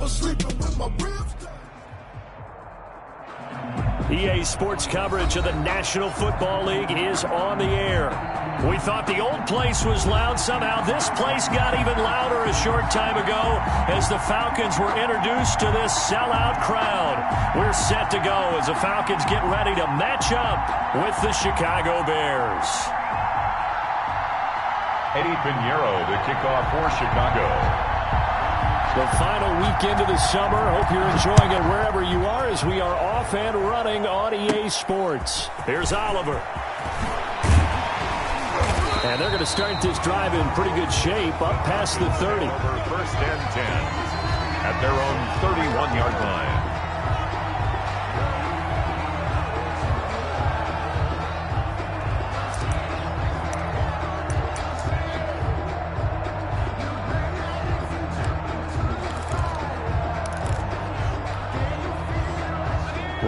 sleeping with my ribs. EA Sports coverage of the National Football League is on the air. We thought the old place was loud. Somehow this place got even louder a short time ago as the Falcons were introduced to this sellout crowd. We're set to go as the Falcons get ready to match up with the Chicago Bears. Eddie Pinheiro, the kickoff for Chicago. The final weekend of the summer. Hope you're enjoying it wherever you are as we are off and running on EA Sports. Here's Oliver. And they're going to start this drive in pretty good shape up past the 30. Over first and 10 at their own 31-yard line.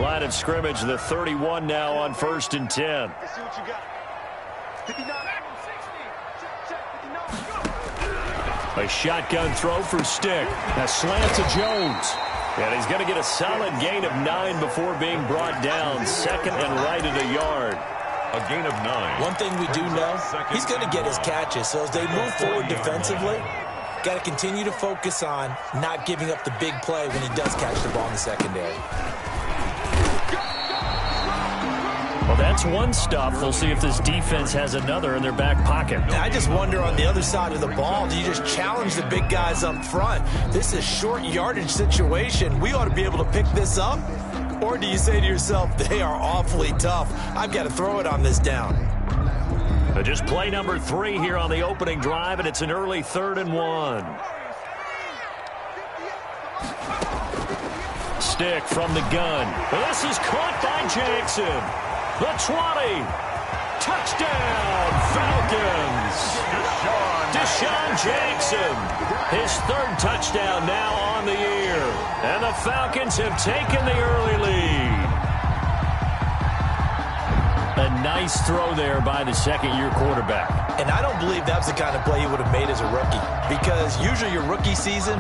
Line of scrimmage, the 31 now on first and 10. A shotgun throw for Stick. A slant to Jones. And he's going to get a solid gain of 9 before being brought down. Second and right at a yard. A gain of 9. One thing we do know, he's going to get his catches. So as they move forward defensively, got to continue to focus on not giving up the big play when he does catch the ball in the secondary. Well, that's one stuff. We'll see if this defense has another in their back pocket. I just wonder on the other side of the ball, do you just challenge the big guys up front? This is short yardage situation. We ought to be able to pick this up. Or do you say to yourself, they are awfully tough. I've got to throw it on this down. Just play number 3 here on the opening drive, and it's an early 3rd and 1. Stick from the gun. This is caught by Jackson. The 20. Touchdown, Falcons. Deshaun Jackson. His 3rd touchdown now on the year. And the Falcons have taken the early lead. A nice throw there by the second-year quarterback. And I don't believe that was the kind of play he would have made as a rookie. Because usually your rookie season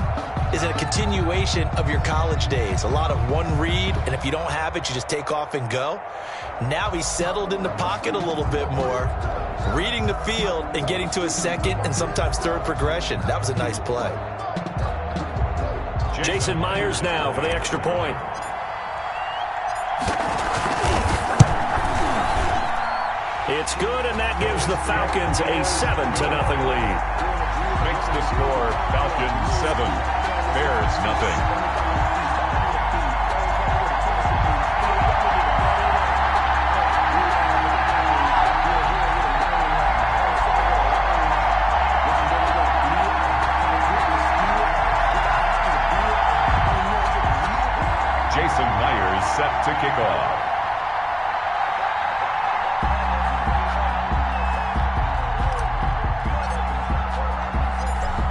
is a continuation of your college days. A lot of one read, and if you don't have it, you just take off and go. Now he's settled in the pocket a little bit more, reading the field and getting to his second and sometimes third progression. That was a nice play. Jason Myers now for the extra point. It's good, and that gives the Falcons a 7-0 lead. Makes the score Falcons 7, Bears nothing. Jason Myers set to kick off.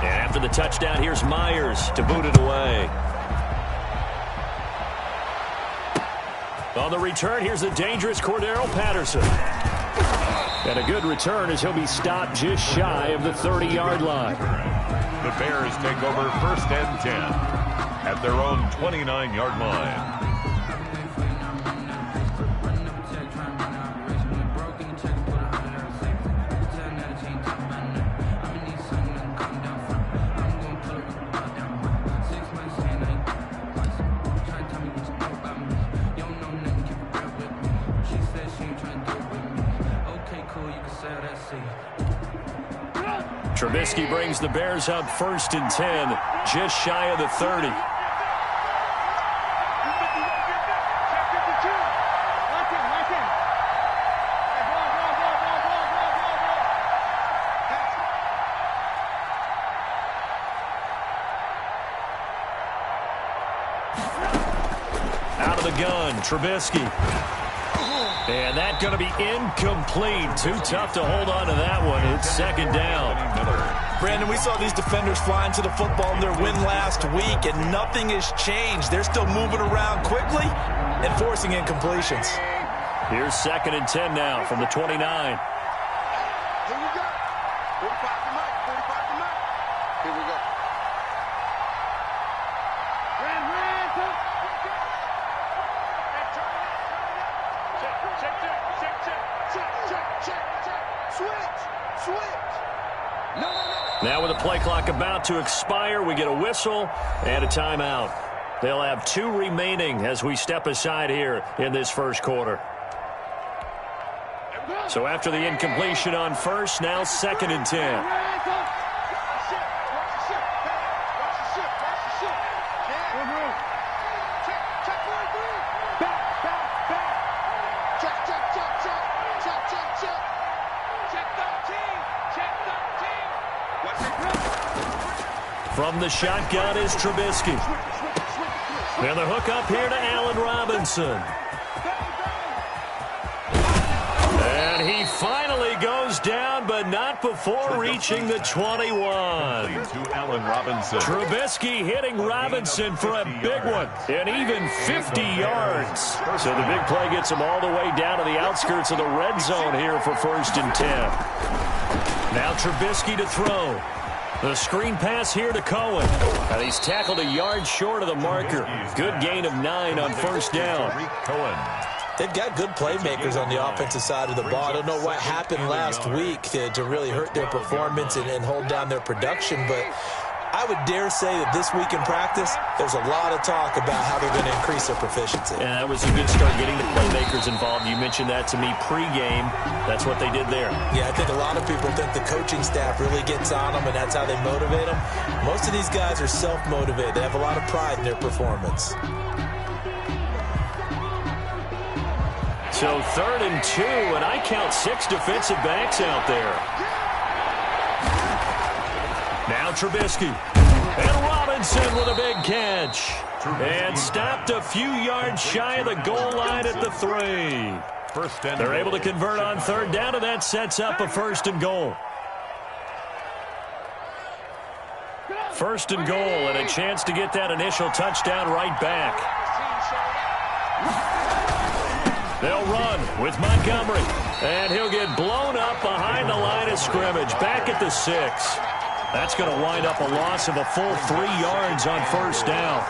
And after the touchdown, here's Myers to boot it away. On the return, here's the dangerous Cordero Patterson. And a good return as he'll be stopped just shy of the 30-yard line. The Bears take over first and 10 at their own 29-yard line. Trubisky brings the Bears up first and 10, just shy of the 30. Out of the gun, Trubisky. And that's going to be incomplete. Too tough to hold on to that one. It's second down. Brandon, we saw these defenders flying to the football in their win last week, and nothing has changed. They're still moving around quickly and forcing incompletions. Here's second and 10 now from the 29. Here we go. 45 to Mike. 45 to Mike. Here we go. Now with the play clock about to expire, we get a whistle and a timeout. They'll have 2 remaining as we step aside here in this first quarter. So after the incompletion on first, now 2nd and 10. From the shotgun is Trubisky. And the hook up here to Allen Robinson. And he finally goes down, but not before reaching the 21. To Allen Robinson. Trubisky hitting Robinson for a big one, and even 50 yards. So the big play gets him all the way down to the outskirts of the red zone here for 1st and 10. Now Trubisky to throw. The screen pass here to Cohen. And he's tackled a yard short of the marker. Good gain of 9 on 1st down. They've got good playmakers on the offensive side of the ball. I don't know what happened last week to really hurt their performance and hold down their production, but I would dare say that this week in practice, there's a lot of talk about how they're going to increase their proficiency. And that was a good start getting the playmakers involved. You mentioned that to me pregame. That's what they did there. Yeah, I think a lot of people think the coaching staff really gets on them, and that's how they motivate them. Most of these guys are self-motivated. They have a lot of pride in their performance. So 3rd and 2, and I count 6 defensive backs out there. Now Trubisky. And Robinson with a big catch. And stopped a few yards shy of the goal line at the 3. They're able to convert on 3rd down, and that sets up a 1st and goal. 1st and goal, and a chance to get that initial touchdown right back. They'll run with Montgomery, and he'll get blown up behind the line of scrimmage, back at the 6. That's going to wind up a loss of a full 3 yards on 1st down.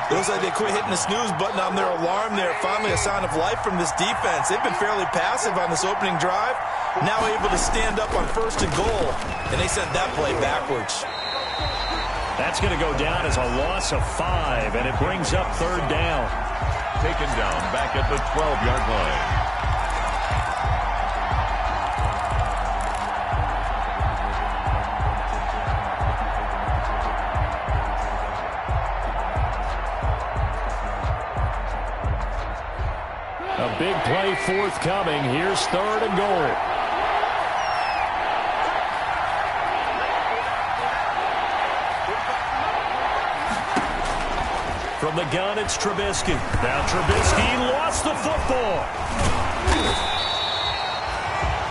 Looks like they quit hitting the snooze button on their alarm there. Finally a sign of life from this defense. They've been fairly passive on this opening drive. Now able to stand up on 1st and goal, and they sent that play backwards. That's going to go down as a loss of 5, and it brings up 3rd down. Taken down back at the 12-yard line. A big play forthcoming. Here's 3rd and goal. From the gun, it's Trubisky. Now Trubisky lost the football.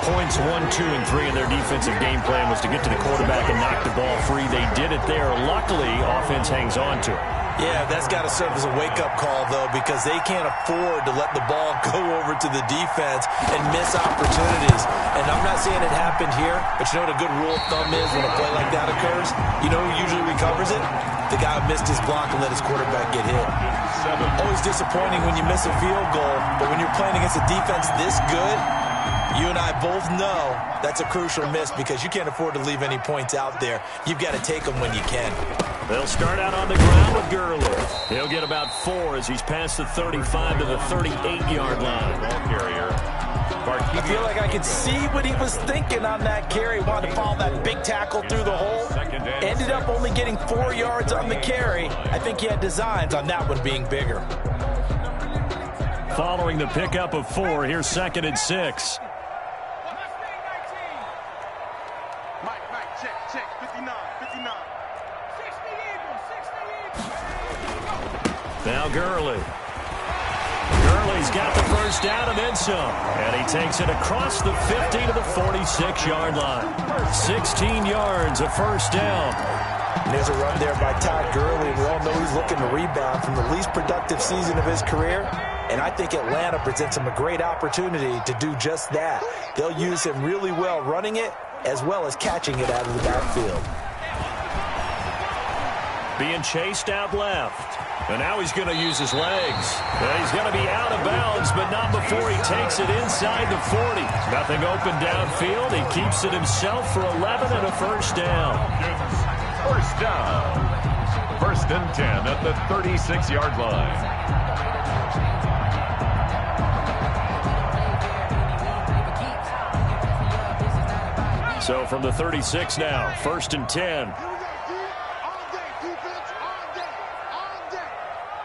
Points 1, 2, and 3 in their defensive game plan was to get to the quarterback and knock the ball free. They did it there. Luckily, offense hangs on to it. Yeah, that's got to serve as a wake-up call, though, because they can't afford to let the ball go over to the defense and miss opportunities. And I'm not saying it happened here, but you know what a good rule of thumb is when a play like that occurs? You know who usually recovers it? The guy who missed his block and let his quarterback get hit. Always disappointing when you miss a field goal, but when you're playing against a defense this good, you and I both know that's a crucial miss because you can't afford to leave any points out there. You've got to take them when you can. They'll start out on the ground with Gurley. He'll get about 4 as he's past the 35 to the 38-yard line. Ball carrier. I feel like I could see what he was thinking on that carry. Wanted to follow that big tackle through the hole. Ended up only getting 4 yards on the carry. I think he had designs on that one being bigger. Following the pickup of 4, here's 2nd and 6. Now Gurley. Gurley's got the 1st down and then some. And he takes it across the 50 to the 46-yard line. 16 yards, a 1st down. And there's a run there by Todd Gurley. We all know he's looking to rebound from the least productive season of his career. And I think Atlanta presents him a great opportunity to do just that. They'll use him really well running it as well as catching it out of the backfield. being chased out left. And now he's going to use his legs. And he's going to be out of bounds, but not before he takes it inside the 40. Nothing open downfield. He keeps it himself for 11 and a first down. First down. 1st and 10 at the 36-yard line. So from the 36 now, 1st and 10.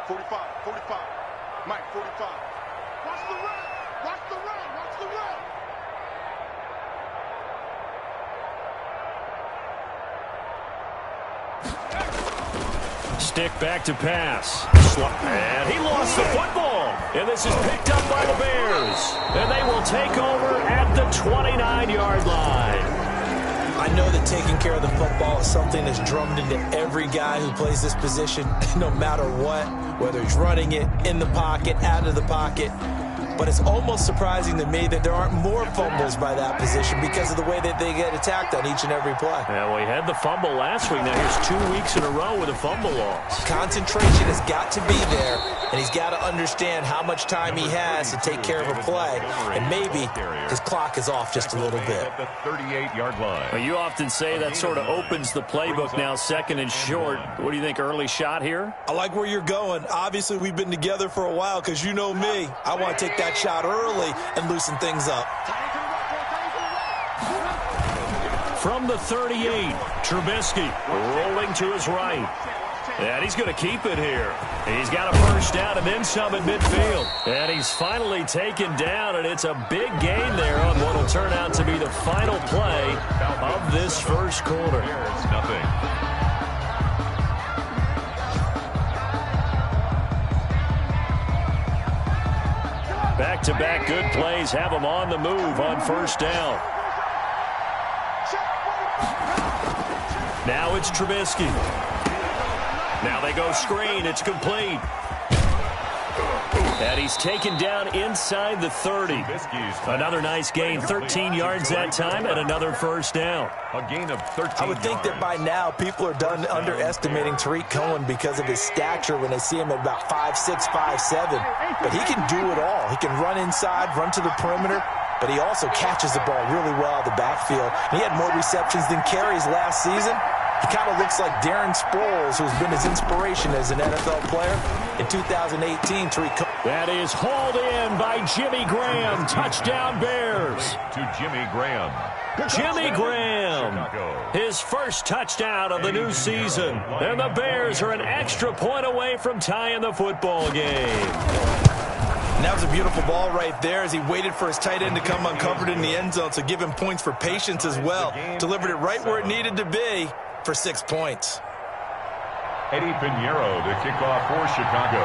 45, 45. Mike, 45. Watch the run. Watch the run. Watch the run. Stick back to pass. And he lost the football. And this is picked up by the Bears. And they will take over at the 29-yard line. I know that taking care of the football is something that's drummed into every guy who plays this position, no matter what, whether he's running it, in the pocket, out of the pocket. But it's almost surprising to me that there aren't more fumbles by that position because of the way that they get attacked on each and every play. Yeah, well, he had the fumble last week. Now here's 2 weeks in a row with a fumble loss. Concentration has got to be there, and he's got to understand how much time he has to take care of a play. And maybe his clock is off just a little bit. At the 38-yard line. Well, you often say that sort of opens the playbook now, 2nd and short. What do you think, early shot here? I like where you're going. Obviously, we've been together for a while because you know me. I want to take that shot early and loosen things up. From the 38, Trubisky rolling to his right. And he's going to keep it here. He's got a first down and then some at midfield. And he's finally taken down, and it's a big gain there on what will turn out to be the final play of this first quarter. It's nothing. Back-to-back good plays have him on the move on first down. Now it's Trubisky. Now they go screen. It's complete. And he's taken down inside the 30. Another nice gain, 13 yards that time, and another first down. A gain of 13 I would think that by now people are done underestimating Tariq Cohen because of his stature when they see him at about 5'6", 5'7". But he can do it all. He can run inside, run to the perimeter, but he also catches the ball really well out of the backfield. And he had more receptions than carries last season. He kind of looks like Darren Sproles, who's been his inspiration as an NFL player. In 2018, Tariq Cohen. That is hauled in by Jimmy Graham. Touchdown Bears. to Jimmy Graham. Jimmy Graham, his first touchdown of the new season. And the Bears are an extra point away from tying the football game. And that was a beautiful ball right there as he waited for his tight end to come uncovered in the end zone, so give him points for patience as well. Delivered it right where it needed to be for 6 points. Eddie Pinheiro to kick off for Chicago.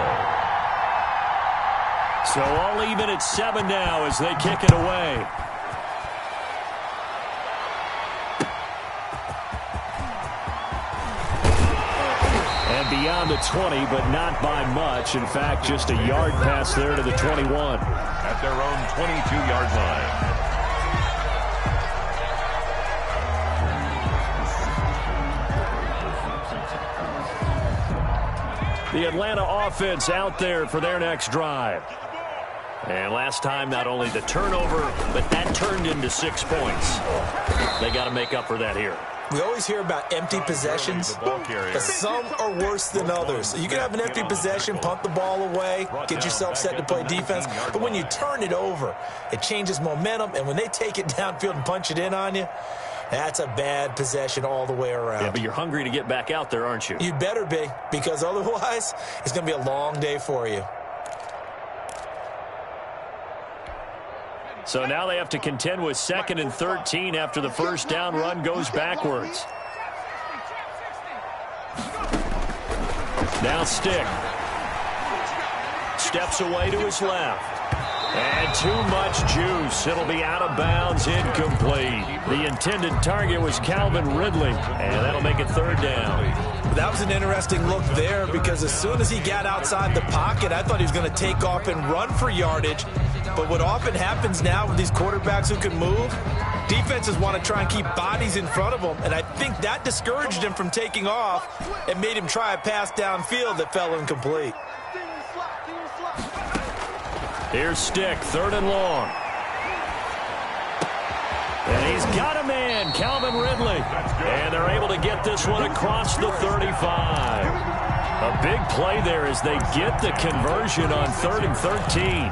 So all even at 7 now as they kick it away. And beyond the 20, but not by much. In fact, just a yard pass there to the 21. At their own 22-yard line. The Atlanta offense out there for their next drive. And last time, not only the turnover, but that turned into 6 points. They got to make up for that here. We always hear about empty possessions, but some are worse than others. You can have an empty possession, punt the ball away, get yourself set to play defense, but when you turn it over, it changes momentum, and when they take it downfield and punch it in on you, that's a bad possession all the way around. Yeah, but you're hungry to get back out there, aren't you? You better be, because otherwise, it's going to be a long day for you. So now they have to contend with 2nd and 13 after the first down run goes backwards. Now Stick. Steps away to his left. And too much juice. It'll be out of bounds, incomplete. The intended target was Calvin Ridley, and that'll make it 3rd down. That was an interesting look there because as soon as he got outside the pocket, I thought he was going to take off and run for yardage. But what often happens now with these quarterbacks who can move, defenses want to try and keep bodies in front of them, and I think that discouraged him from taking off and made him try a pass downfield that fell incomplete. Here's Stick, 3rd and long. And he's got a man, Calvin Ridley. And they're able to get this one across the 35. A big play there as they get the conversion on 3rd and 13.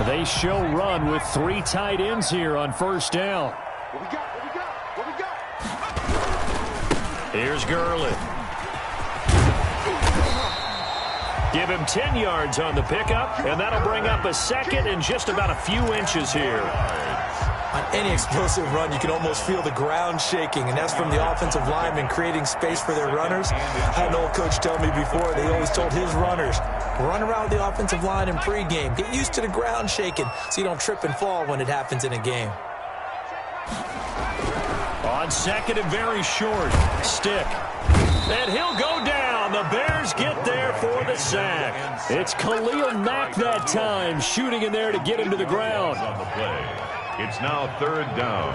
They show run with 3 tight ends here on 1st down. What we got? Here's Gurley. Give him 10 yards on the pickup, and that'll bring up a 2nd and just about a few inches here. On any explosive run, you can almost feel the ground shaking, and that's from the offensive linemen creating space for their runners. I had an old coach tell me before, they always told his runners, run around the offensive line in pregame. Get used to the ground shaking so you don't trip and fall when it happens in a game. On 2nd and very short, Stick. And he'll go down. The Bears get there for the sack. It's Khalil Mack that time, shooting in there to get him to the ground. On the play. It's now 3rd down.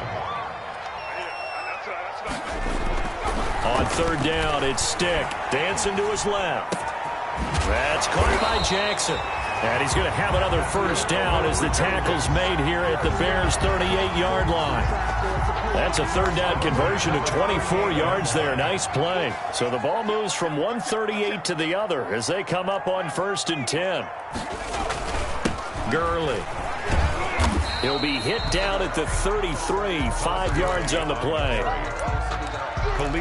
On 3rd down, it's Stick. Dancing to his left. That's caught by Jackson. And he's going to have another 1st down as the tackle's made here at the Bears' 38-yard line. That's a 3rd down conversion of 24 yards there. Nice play. So the ball moves from 138 to the other as they come up on 1st and 10. Gurley. He'll be hit down at the 33, 5 yards on the play.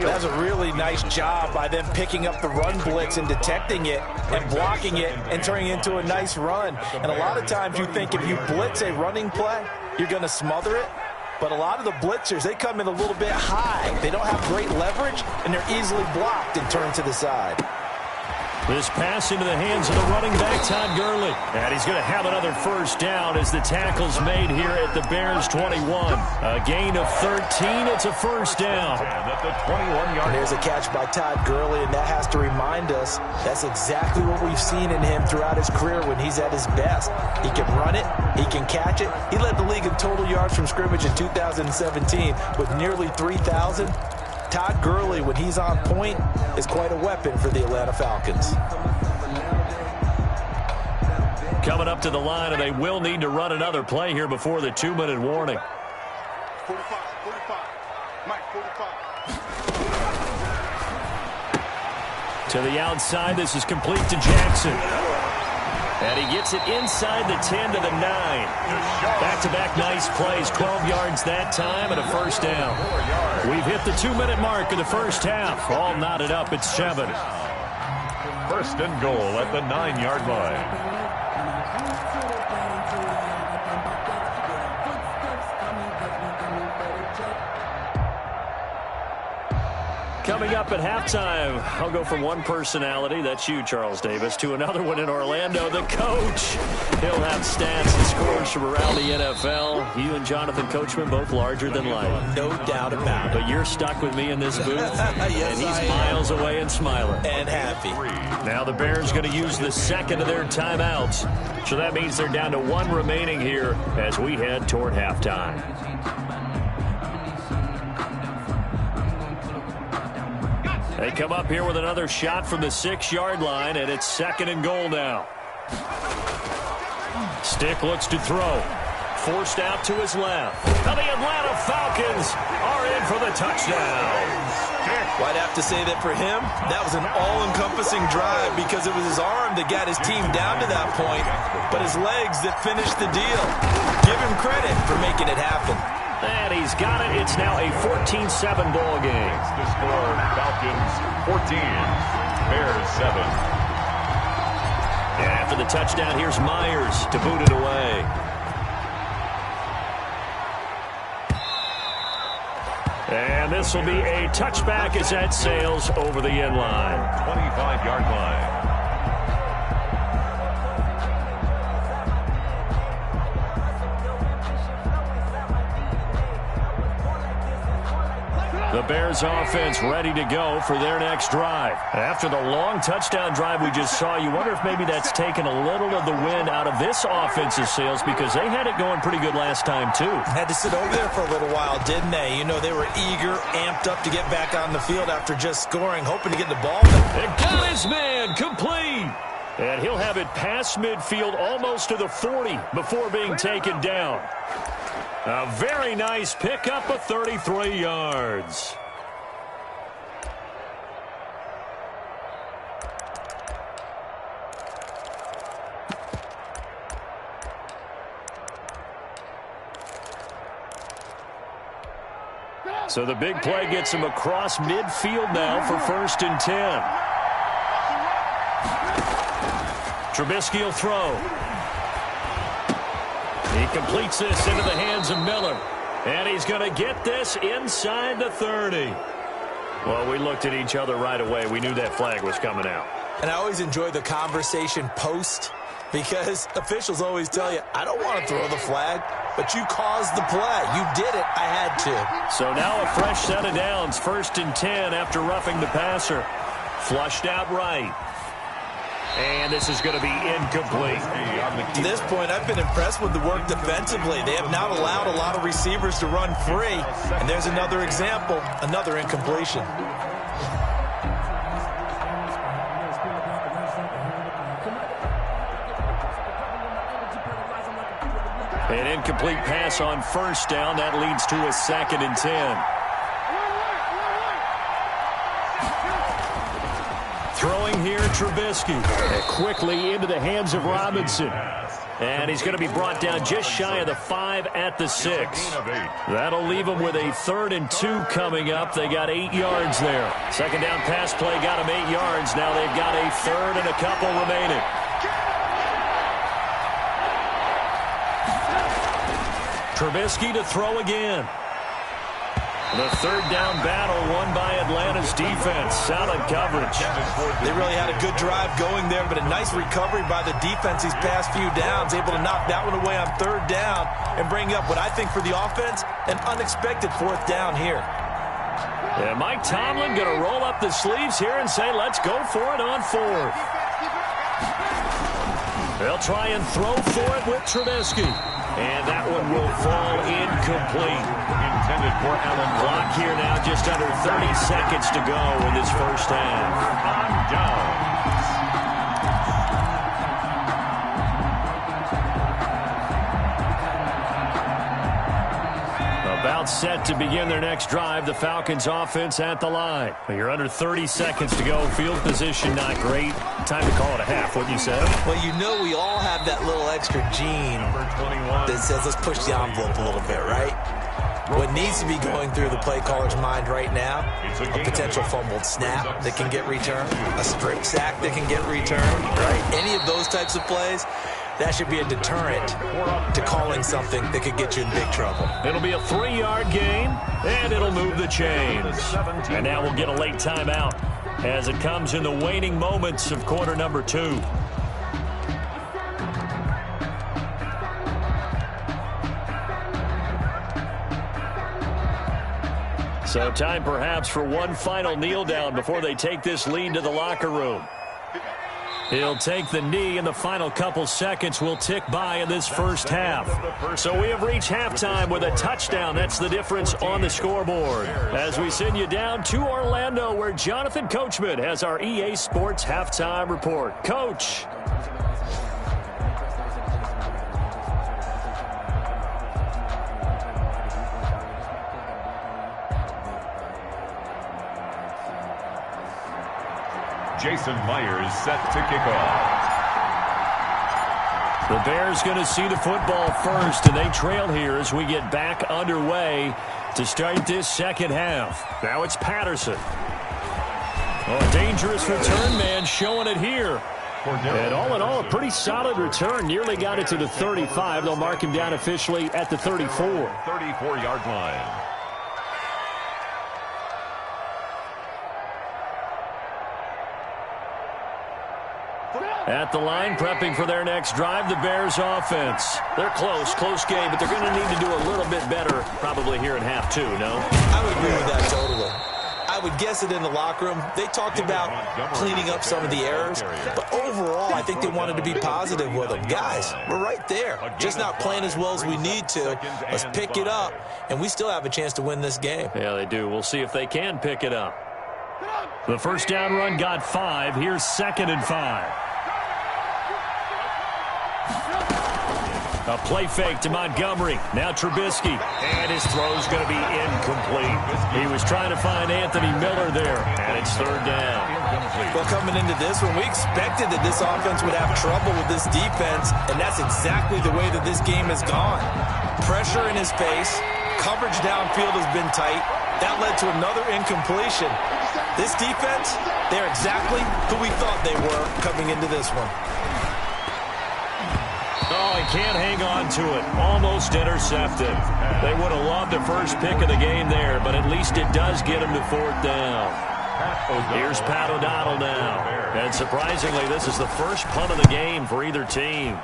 That's a really nice job by them picking up the run blitz and detecting it and blocking it and turning it into a nice run. And a lot of times you think if you blitz a running play, you're going to smother it. But a lot of the blitzers, they come in a little bit high. They don't have great leverage, and they're easily blocked and turned to the side. This pass into the hands of the running back, Todd Gurley. And he's going to have another 1st down as the tackle's made here at the Bears' 21. A gain of 13. It's a 1st down. At the 21-yard. There's a catch by Todd Gurley, and that has to remind us that's exactly what we've seen in him throughout his career when he's at his best. He can run it. He can catch it. He led the league in total yards from scrimmage in 2017 with nearly 3,000. Todd Gurley, when he's on point, is quite a weapon for the Atlanta Falcons. Coming up to the line, and they will need to run another play here before the 2-minute warning. 45. Mike, 45. To the outside, this is complete to Jackson. And he gets it inside the 10 to the 9. Back-to-back nice plays, 12 yards that time and a 1st down. We've hit the 2-minute mark of the 1st half. All knotted up at 7. 1st and goal at the 9-yard line. Coming up at halftime, I'll go from one personality, that's you, Charles Davis, to another one in Orlando, the coach. He'll have stats and scores from around the NFL. You and Jonathan Coachman, both larger than life. No doubt about it. But you're stuck with me in this booth, Yes, and he's miles away and smiling. And happy. Now the Bears going to use the 2nd of their timeouts. So that means they're down to 1 remaining here as we head toward halftime. They come up here with another shot from the 6-yard line, and it's 2nd and goal now. Stick looks to throw. Forced out to his left. Now the Atlanta Falcons are in for the touchdown. Well, I'd have to say that for him, that was an all-encompassing drive because it was his arm that got his team down to that point, but his legs that finished the deal. Give him credit for making it happen. And he's got it. It's now a 14-7 ball game. The score, Falcons 14, Bears 7. And after the touchdown, here's Myers to boot it away. And this will be a touchback as that sails over the end line. 25-yard line. The Bears offense ready to go for their next drive. After the long touchdown drive we just saw, you wonder if maybe that's taken a little of the wind out of this offense's sails because they had it going pretty good last time too. Had to sit over there for a little while, didn't they? You know, they were eager, amped up to get back on the field after just scoring, hoping to get the ball. And got his man complete. And he'll have it past midfield almost to the 40 before being taken down. A very nice pickup of 33 yards. So the big play gets him across midfield now for 1st and 10. Trubisky will throw. He completes this into the hands of Miller. And he's going to get this inside the 30. Well, we looked at each other right away. We knew that flag was coming out. And I always enjoy the conversation post because officials always tell you, I don't want to throw the flag, but you caused the play. You did it. I had to. So now a fresh set of downs. 1st and 10 after roughing the passer. Flushed out right. And this is going to be incomplete. To this point, I've been impressed with the work defensively. They have not allowed a lot of receivers to run free. And there's another example, another incompletion. An incomplete pass on 1st down. That leads to a 2nd and 10. Throwing here, Trubisky. Quickly into the hands of Robinson. And he's going to be brought down just shy of the 5 at the 6. That'll leave him with a 3rd and 2 coming up. They got 8 yards there. 2nd down pass play got him 8 yards. Now they've got a 3rd and a couple remaining. Trubisky to throw again. The 3rd down battle won by Atlanta's defense. Solid coverage. They really had a good drive going there, but a nice recovery by the defense these past few downs. Able to knock that one away on 3rd down and bring up what I think for the offense, an unexpected 4th down here. And Mike Tomlin going to roll up the sleeves here and say, let's go for it on 4th. They'll try and throw for it with Trubisky. And that one will fall incomplete. Intended for Allen. Clock here now, just under 30 seconds to go in this 1st half. On down. About set to begin their next drive. The Falcons offense at the line. You're under 30 seconds to go. Field position not great. Time to call it a half, wouldn't you say? Well, you know we all have that little extra gene that says let's push the envelope a little bit, right? What needs to be going through the play caller's mind right now, a potential fumbled snap that can get returned, a strip sack that can get returned, right? Any of those types of plays, that should be a deterrent to calling something that could get you in big trouble. It'll be a 3-yard gain, and it'll move the chains. And now we'll get a late timeout as it comes in the waning moments of quarter number 2. So time perhaps for one final kneel down before they take this lead to the locker room. He'll take the knee, and the final couple seconds will tick by in this 1st half. So we have reached halftime with a touchdown. That's the difference on the scoreboard. As we send you down to Orlando, where Jonathan Coachman has our EA Sports halftime report. Coach. Jason Myers set to kick off. The Bears going to see the football first, and they trail here as we get back underway to start this 2nd half. Now it's Patterson. Oh, a dangerous return man showing it here. And all in all, a pretty solid return. Nearly got it to the 35. They'll mark him down officially at the 34. 34-yard line. At the line, prepping for their next drive, the Bears offense. They're close game, but they're going to need to do a little bit better probably here in half two, no? I would agree with that totally. I would guess it in the locker room. They talked about cleaning up some of the errors, but overall, I think they wanted to be positive with them. Guys, we're right there. Just not playing as well as we need to. Let's pick it up, and we still have a chance to win this game. Yeah, they do. We'll see if they can pick it up. The first down run got 5. Here's 2nd and 5. A play fake to Montgomery. Now Trubisky. And his throw's going to be incomplete. He was trying to find Anthony Miller there. And it's 3rd down. Well, coming into this one, we expected that this offense would have trouble with this defense, and that's exactly the way that this game has gone. Pressure in his face. Coverage downfield has been tight. That led to another incompletion. This defense, they're exactly who we thought they were coming into this one. Oh, he can't hang on to it. Almost intercepted. They would have loved the first pick of the game there, but at least it does get him to 4th down. Here's Pat O'Donnell now. And surprisingly, this is the first punt of the game for either team.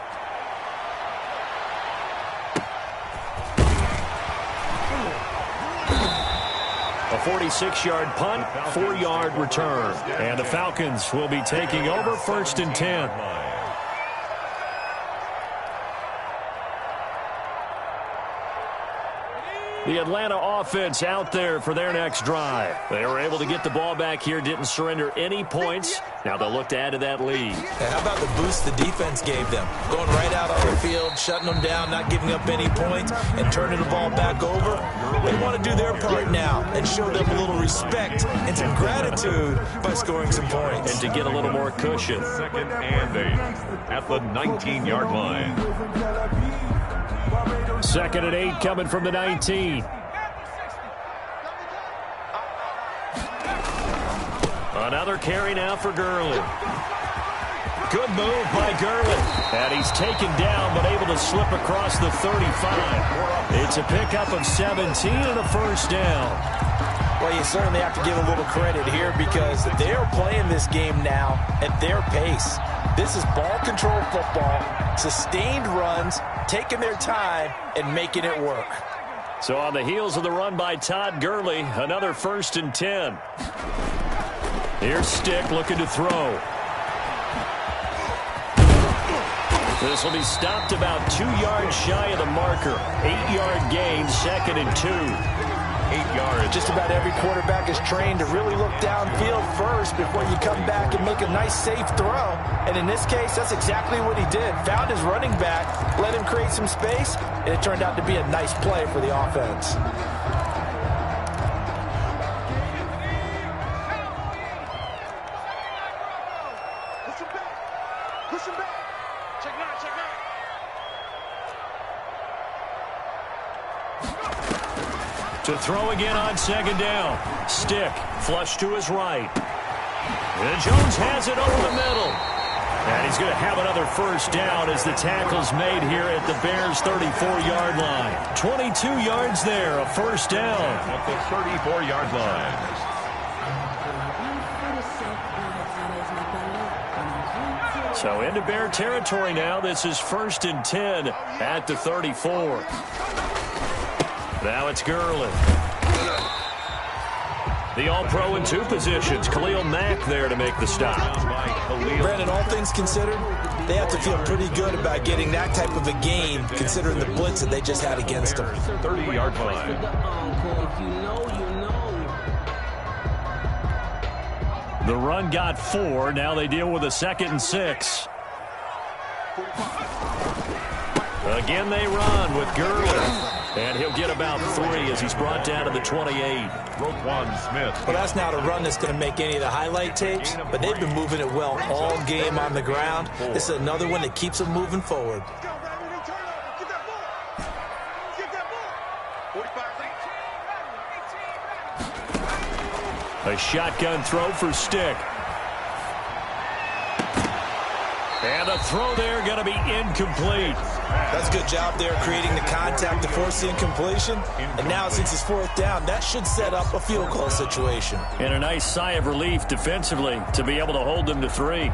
A 46-yard punt, 4-yard return. And the Falcons will be taking over 1st and 10. The Atlanta offense out there for their next drive. They were able to get the ball back here, didn't surrender any points. Now they'll look to add to that lead. And how about the boost the defense gave them? Going right out on the field, shutting them down, not giving up any points, and turning the ball back over. They want to do their part now and show them a little respect and some gratitude by scoring some points. And to get a little more cushion. 2nd and 8 at the 19-yard line. 2nd and 8 coming from the 19. Another carry now for Gurley. Good move by Gurley. And he's taken down but able to slip across the 35. It's a pickup of 17 and a 1st down. Well, you certainly have to give a little credit here because they're playing this game now at their pace. This is ball control football, sustained runs, taking their time, and making it work. So on the heels of the run by Todd Gurley, another 1st and 10. Here's Stick looking to throw. This will be stopped about 2 yards shy of the marker. 8-yard gain, 2nd and 2. 8 yards. Just about every quarterback is trained to really look downfield first before you come back and make a nice, safe throw. And in this case, that's exactly what he did. Found his running back, let him create some space, and it turned out to be a nice play for the offense. Push him back. Check it out. To throw again on 2nd down. Stick, flush to his right. And Jones has it over the middle. And he's going to have another 1st down as the tackle's made here at the Bears' 34-yard line. 22 yards there, a 1st down. At the 34-yard line. So into Bear territory now. This is 1st and 10 at the 34. Now it's Gurley. The All-Pro in 2 positions. Khalil Mack there to make the stop. Brandon, all things considered, they have to feel pretty good about getting that type of a gain considering the blitz that they just had against them. 30-yard line. The run got 4. Now they deal with a 2nd and 6. Again they run with Gurley. And he'll get about 3 as he's brought down to the 28. Roquan Smith. Well, that's not a run that's going to make any of the highlight tapes, but they've been moving it well all game on the ground. This is another one that keeps them moving forward. A shotgun throw for Stick. And the throw there going to be incomplete. That's a good job there creating the contact to force the incompletion. And now since it's 4th down, that should set up a field goal situation. And a nice sigh of relief defensively to be able to hold them to 3.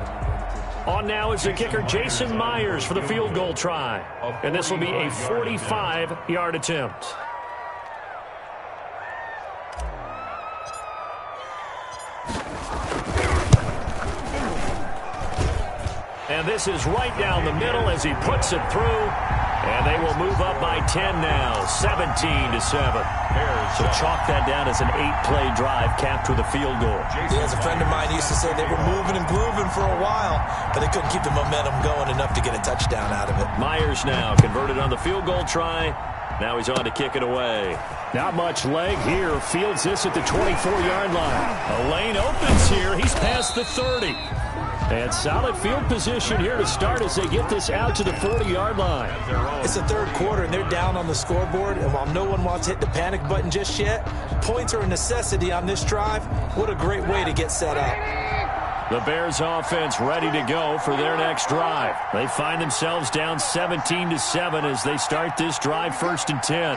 On now is the kicker Jason Myers for the field goal try. And this will be a 45-yard attempt. And this is right down the middle as he puts it through. And they will move up by 10 now, 17-7. So chalk that down as an 8-play drive capped with a field goal. Yeah, as a friend of mine used to say, they were moving and grooving for a while, but they couldn't keep the momentum going enough to get a touchdown out of it. Myers now converted on the field goal try. Now he's on to kick it away. Not much leg here. Fields this at the 24-yard line. A lane opens here. He's past the 30. And solid field position here to start as they get this out to the 40-yard line. It's the third quarter, and they're down on the scoreboard. And while no one wants to hit the panic button just yet, points are a necessity on this drive. What a great way to get set up. The Bears offense ready to go for their next drive. They find themselves down 17-7 as they start this drive 1st and 10.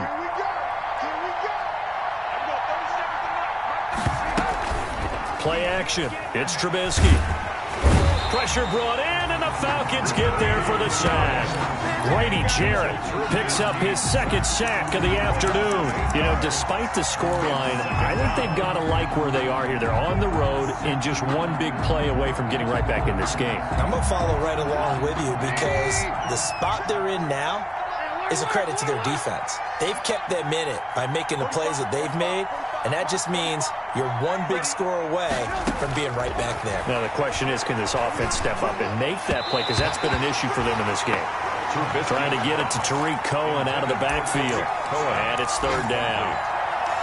Play action. It's Trubisky. Pressure brought in, and the Falcons get there for the sack. Grady Jarrett picks up his 2nd sack of the afternoon. You know, despite the scoreline, I think they've got to like where they are here. They're on the road and just one big play away from getting right back in this game. I'm going to follow right along with you because the spot they're in now is a credit to their defense. They've kept them in it by making the plays that they've made, and that just means you're one big score away from being right back there. Now the question is, can this offense step up and make that play? Because that's been an issue for them in this game. Trying to get it to Tariq Cohen out of the backfield. And it's 3rd down.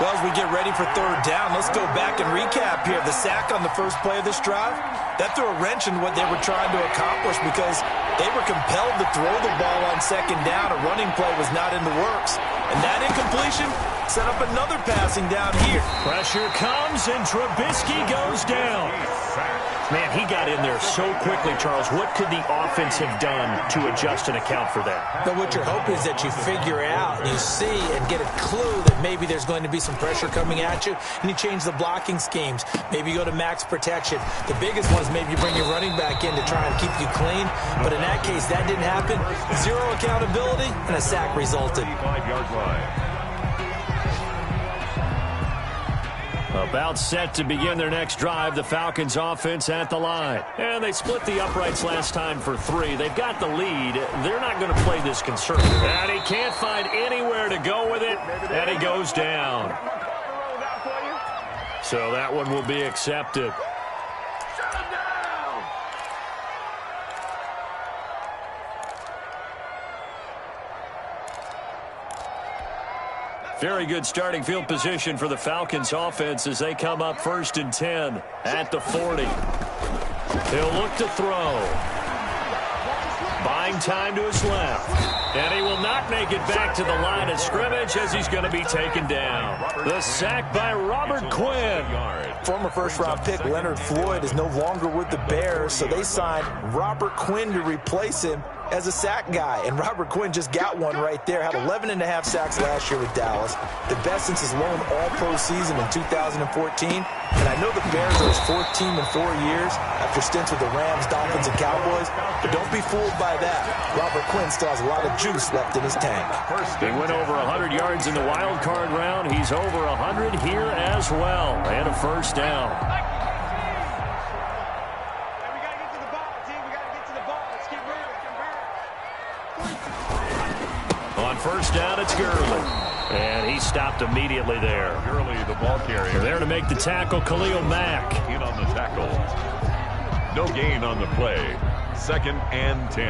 Well, as we get ready for 3rd down, let's go back and recap here. The sack on the first play of this drive, that threw a wrench in what they were trying to accomplish because they were compelled to throw the ball on 2nd down. A running play was not in the works. And that incompletion set up another passing down here. Pressure comes, and Trubisky goes down. Man, he got in there so quickly, Charles. What could the offense have done to adjust and account for that? But what you're hoping is that you figure out and you see and get a clue that maybe there's going to be some pressure coming at you, and you change the blocking schemes. Maybe you go to max protection. The biggest one is maybe you bring your running back in to try and keep you clean. But in that case, that didn't happen. 0 accountability, and a sack resulted. 5-yard line. About set to begin their next drive, the Falcons offense at the line. And they split the uprights last time for 3. They've got the lead. They're not going to play this conservative. And he can't find anywhere to go with it, and he goes down. So that one will be accepted. Very good starting field position for the Falcons offense as they come up 1st and 10 at the 40. He'll look to throw. Buying time to his left. And he will not make it back to the line of scrimmage as he's going to be taken down. The sack by Robert Quinn. Former first-round pick Leonard Floyd is no longer with the Bears, so they signed Robert Quinn to replace him as a sack guy. And Robert Quinn just got one right there. Had 11.5 sacks last year with Dallas. The best since his lone all-pro season in 2014. And I know the Bears are his 4th team in 4 years after stints with the Rams, Dolphins, and Cowboys. But don't be fooled by that. Robert Quinn still has a lot of juice left in his tank. He went over 100 yards in the wild card round. He's over 100 here as well. And a 1st down. On 1st down, it's Gurley. And he stopped immediately there. Gurley, the ball carrier. There to make the tackle, Khalil Mack. In on the tackle. No gain on the play. 2nd and 10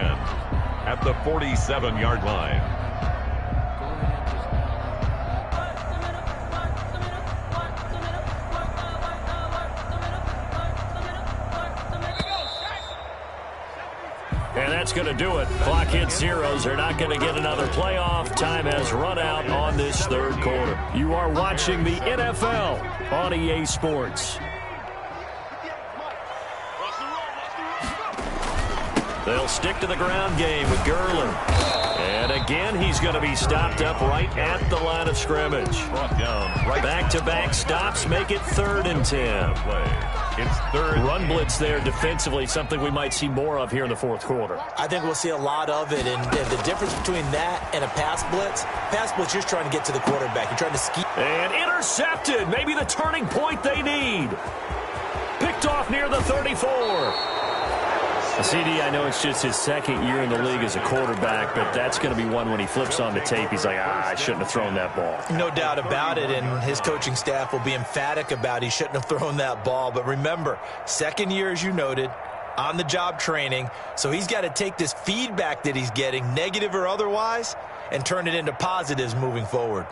at the 47-yard line. And that's going to do it. Clock hits zeros. They're not going to get another playoff. Time has run out on this 3rd quarter. You are watching the NFL on EA Sports. They'll stick to the ground game with Gurley. And again, he's going to be stopped up right at the line of scrimmage. Brought down right. Back-to-back stops make it 3rd and 10. It's 3rd. Run blitz there defensively, something we might see more of here in the 4th quarter. I think we'll see a lot of it, and the difference between that and a pass blitz, you're trying to get to the quarterback. You're trying to ski. And intercepted, maybe the turning point they need. Picked off near the 34. CD, I know it's just his 2nd year in the league as a quarterback, but that's going to be one when he flips on the tape. He's like, I shouldn't have thrown that ball. No doubt about it, and his coaching staff will be emphatic about he shouldn't have thrown that ball. But remember, 2nd year, as you noted, on-the-job training, so he's got to take this feedback that he's getting, negative or otherwise, and turn it into positives moving forward.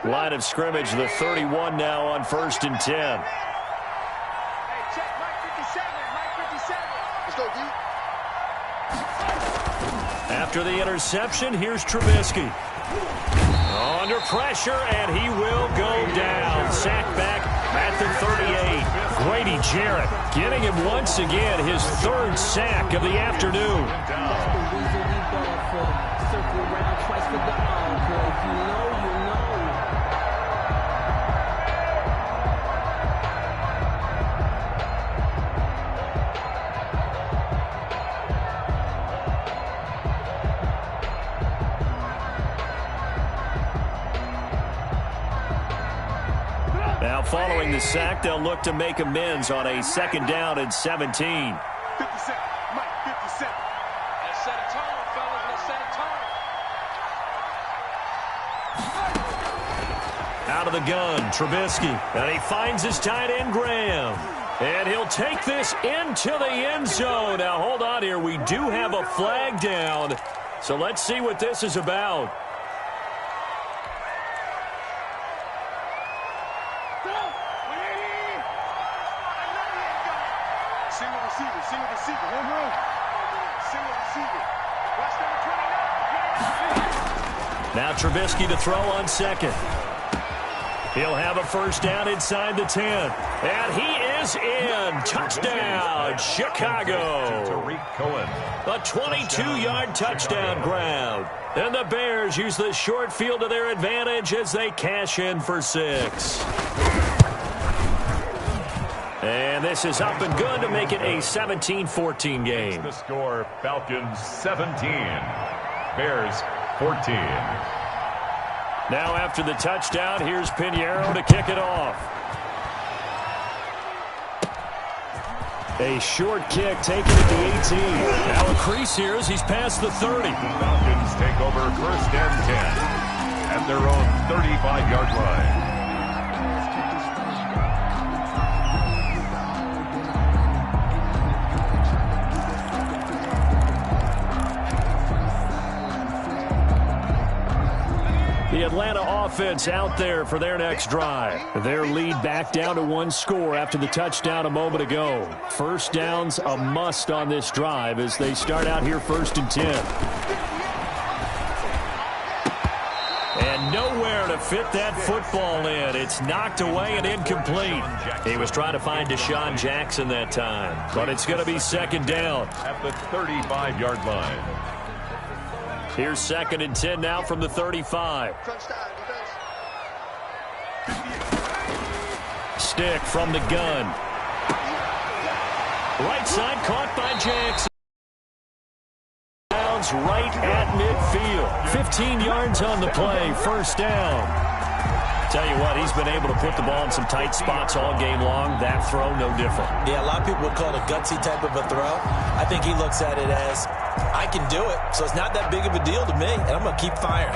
Line of scrimmage, the 31 now on 1st and 10. Hey, check Mike 57. Mike 57. Let's go, D. After the interception, here's Trubisky. Under pressure, and he will go down. Sacked back at the 38. Grady Jarrett getting him once again his 3rd sack of the afternoon. That's the reason we ball for. Circle around twice for the encore. If you know, you know. Now following the sack, they'll look to make amends on a 2nd down and 17. 57. Mike 57. Let's set a tone, fellas. Let's set a tone. Out of the gun, Trubisky. And he finds his tight end, Graham. And he'll take this into the end zone. Now hold on here. We do have a flag down. So let's see what this is about. Single receiver. Home run. Single receiver. Watch number 29. Now Trubisky to throw on 2nd. He'll have a 1st down inside the 10. And he is in. Touchdown, Chicago. Tariq Cohen. A 22-yard touchdown grab. And the Bears use the short field to their advantage as they cash in for 6. And this is up and good to make it a 17-14 game. The score, Falcons 17, Bears 14. Now after the touchdown, here's Pinheiro to kick it off. A short kick taken at the 18. Now a crease here as he's past the 30. The Falcons take over 1st and 10 at their own 35-yard line. The Atlanta offense out there for their next drive. Their lead back down to 1 score after the touchdown a moment ago. 1st down's a must on this drive as they start out here 1st and 10. And nowhere to fit that football in. It's knocked away and incomplete. He was trying to find Deshaun Jackson that time. But it's going to be 2nd down. At the 35-yard line. Here's 2nd and 10 now from the 35. Stick from the gun. Right side caught by Jackson. Right at midfield. 15 yards on the play. 1st down. Tell you what, he's been able to put the ball in some tight spots all game long. That throw, no different. Yeah, a lot of people would call it a gutsy type of a throw. I think he looks at it as, I can do it, so it's not that big of a deal to me, and I'm going to keep firing.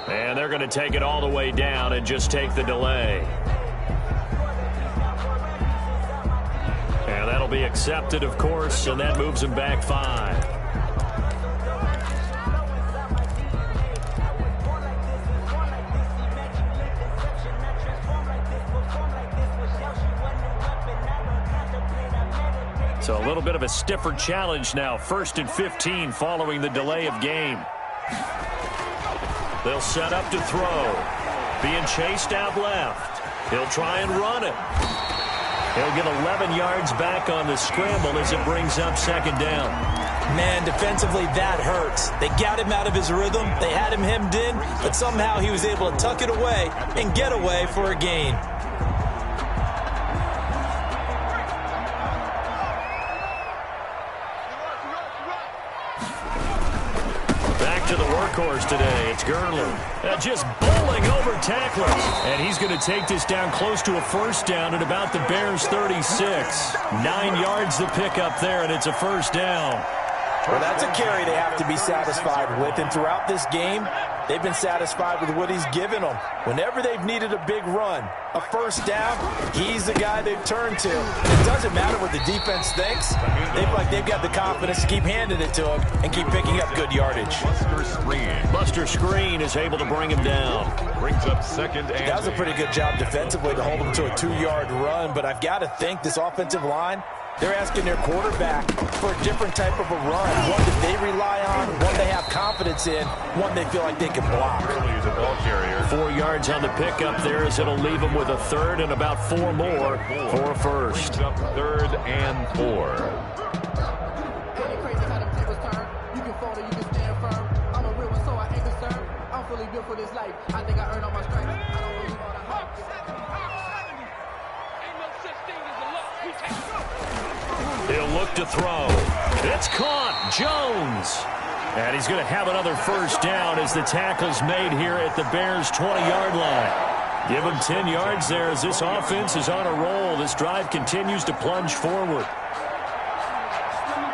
And they're going to take it all the way down and just take the delay. And that'll be accepted, of course, and that moves him back 5. So a little bit of a stiffer challenge now. 1st and 15 following the delay of game. They'll set up to throw. Being chased out left. He'll try and run it. He'll get 11 yards back on the scramble as it brings up 2nd down. Man, defensively, that hurts. They got him out of his rhythm. They had him hemmed in, but somehow he was able to tuck it away and get away for a gain. Back to the workhorse today. It's Gurley. Just bowling over tacklers. And he's going to take this down close to a 1st down at about the Bears' 36. 9 yards to pick up there, and it's a 1st down. Well, that's a carry they have to be satisfied with. And throughout this game, they've been satisfied with what he's given them. Whenever they've needed a big run, a 1st down, he's the guy they've turned to. It doesn't matter what the defense thinks. They feel like they've got the confidence to keep handing it to him and keep picking up good yardage. Buster Screen is able to bring him down. Brings up 2nd and That was a pretty good job defensively to hold him to a 2-yard run. But I've got to think this offensive line, they're asking their quarterback for a different type of a run, one that they rely on, one they have confidence in, one they feel like they can block. the ball carrier. 4 yards on the pickup there as it'll leave him with a 3rd and about 4 more for a 1st. Brings up 3rd and 4. For this life, I think I earned all my stripes. I don't believe all the hype. Ain't no such thing as a luck. We take it. He'll look to throw. It's caught. Jones. And he's going to have another 1st down as the tackle's made here at the Bears' 20-yard line. Give him 10 yards there as this offense is on a roll. This drive continues to plunge forward.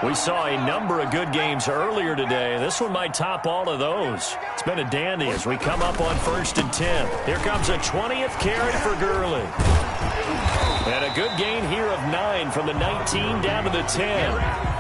We saw a number of good games earlier today. This one might top all of those. It's been a dandy as we come up on 1st and 10. Here comes a 20th carry for Gurley. And a good gain here of 9 from the 19 down to the 10.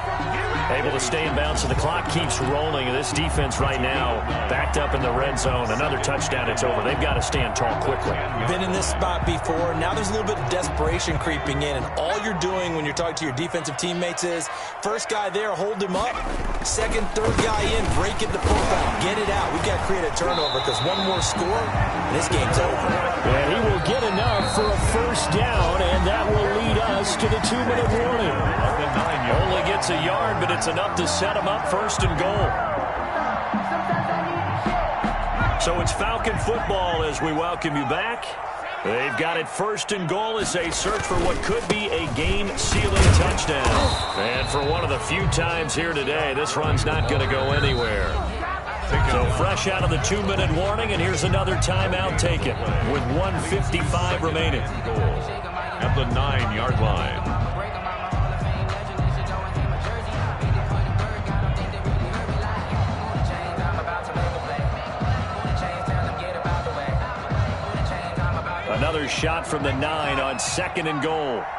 Able to stay in bounds, so the clock keeps rolling. And this defense right now backed up in the red zone. Another touchdown, it's over. They've got to stand tall quickly. Been in this spot before. Now there's a little bit of desperation creeping in. And all you're doing when you're talking to your defensive teammates is, 1st guy there, hold him up. 2nd, 3rd guy in, break it the football. Get it out. We've got to create a turnover because one more score, and this game's over. And he will get enough for a 1st down, and that will lead us to the 2-minute warning. Only gets a yard, but it's enough to set him up 1st and goal. So it's Falcon football as we welcome you back. They've got it 1st and goal as they search for what could be a game-sealing touchdown. And for one of the few times here today, this run's not going to go anywhere. So fresh out of the 2-minute warning, and here's another timeout taken with 1:55 remaining. At the 9-yard line. Another shot from the 9 on 2nd and goal. 58,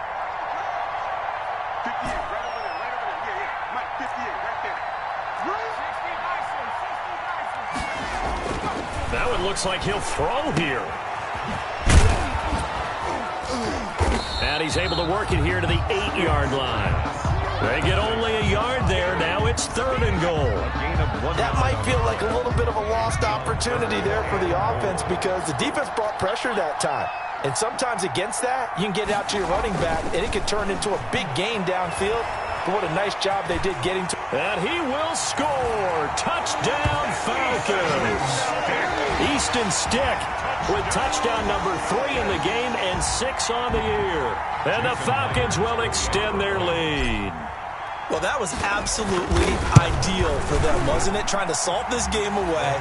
right over there, right over there. Yeah. Mike, 58, right there. That one looks like he'll throw here. And he's able to work it here to the 8-yard line. They get only a yard there. Now it's 3rd and goal. That might feel like a little bit of a lost opportunity there for the offense because the defense brought pressure that time. And sometimes against that, you can get it out to your running back, and it could turn into a big gain downfield. But what a nice job they did getting to. And he will score. Touchdown, Falcons. Easton Stick with touchdown number 3 in the game and 6 on the year. And the Falcons will extend their lead. Well, that was absolutely ideal for them, wasn't it? Trying to salt this game away.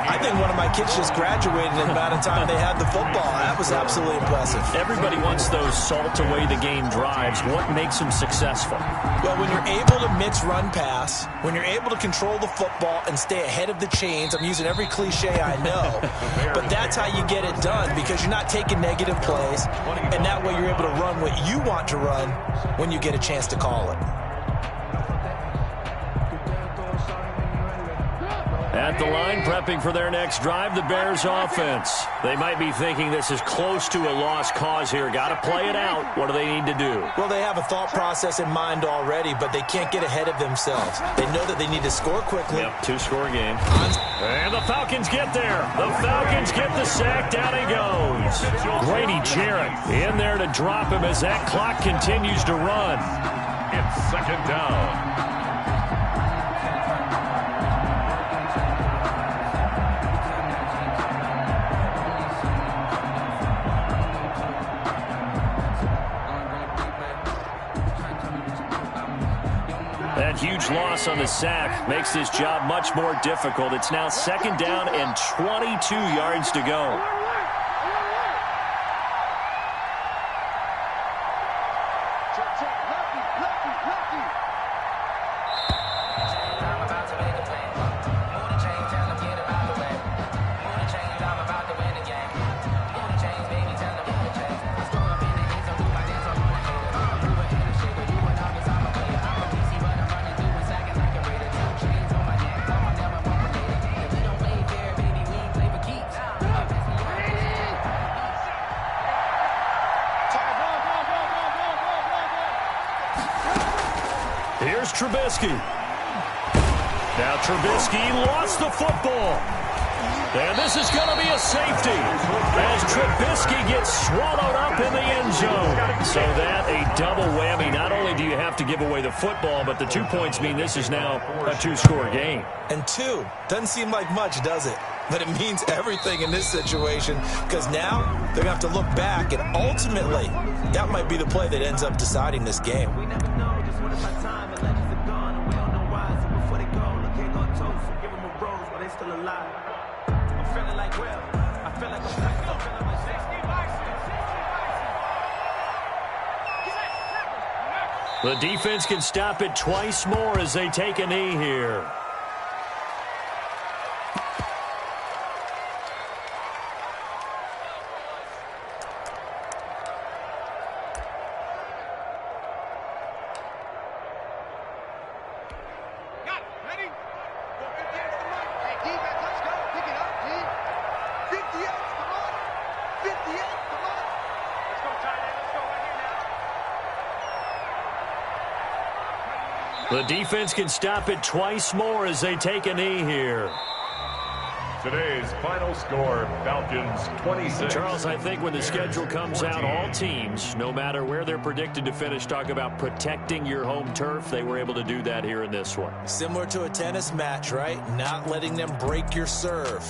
I think one of my kids just graduated in the amount of time they had the football. That was absolutely impressive. Everybody wants those salt-away-the-game drives. What makes them successful? Well, when you're able to mix run-pass, when you're able to control the football and stay ahead of the chains, I'm using every cliche I know, but that's how you get it done because you're not taking negative plays, and that way you're able to run what you want to run when you get a chance to call it. At the line, prepping for their next drive, the Bears offense. They might be thinking this is close to a lost cause here. Got to play it out. What do they need to do? Well, they have a thought process in mind already, but they can't get ahead of themselves. They know that they need to score quickly. Yep, two-score game. And the Falcons get there. The Falcons get the sack. Down he goes. Grady Jarrett in there to drop him as that clock continues to run. It's second down. That huge loss on the sack makes this job much more difficult. It's now second down and 22 yards to go. Here's Trubisky. Now Trubisky lost the football. And this is going to be a safety as Trubisky gets swallowed up in the end zone. So that a double whammy. Not only do you have to give away the football, but the 2 points mean this is now a two-score game. And two, doesn't seem like much, does it? But it means everything in this situation because now they're going to have to look back, and ultimately that might be the play that ends up deciding this game. We never know just what about time and legends are gone and we don't know why. So before they go, look, can't go toast. Give them a rose, but they still alive. I'm feeling like well, I feel like I'm feeling like 60 The defense can stop it twice more as they take a knee here. The defense can stop it twice more as they take a knee here. Today's final score, Falcons 26. Charles, I think when the schedule comes out, all teams, no matter where they're predicted to finish, talk about protecting your home turf. They were able to do that here in this one. Similar to a tennis match, right? Not letting them break your serve.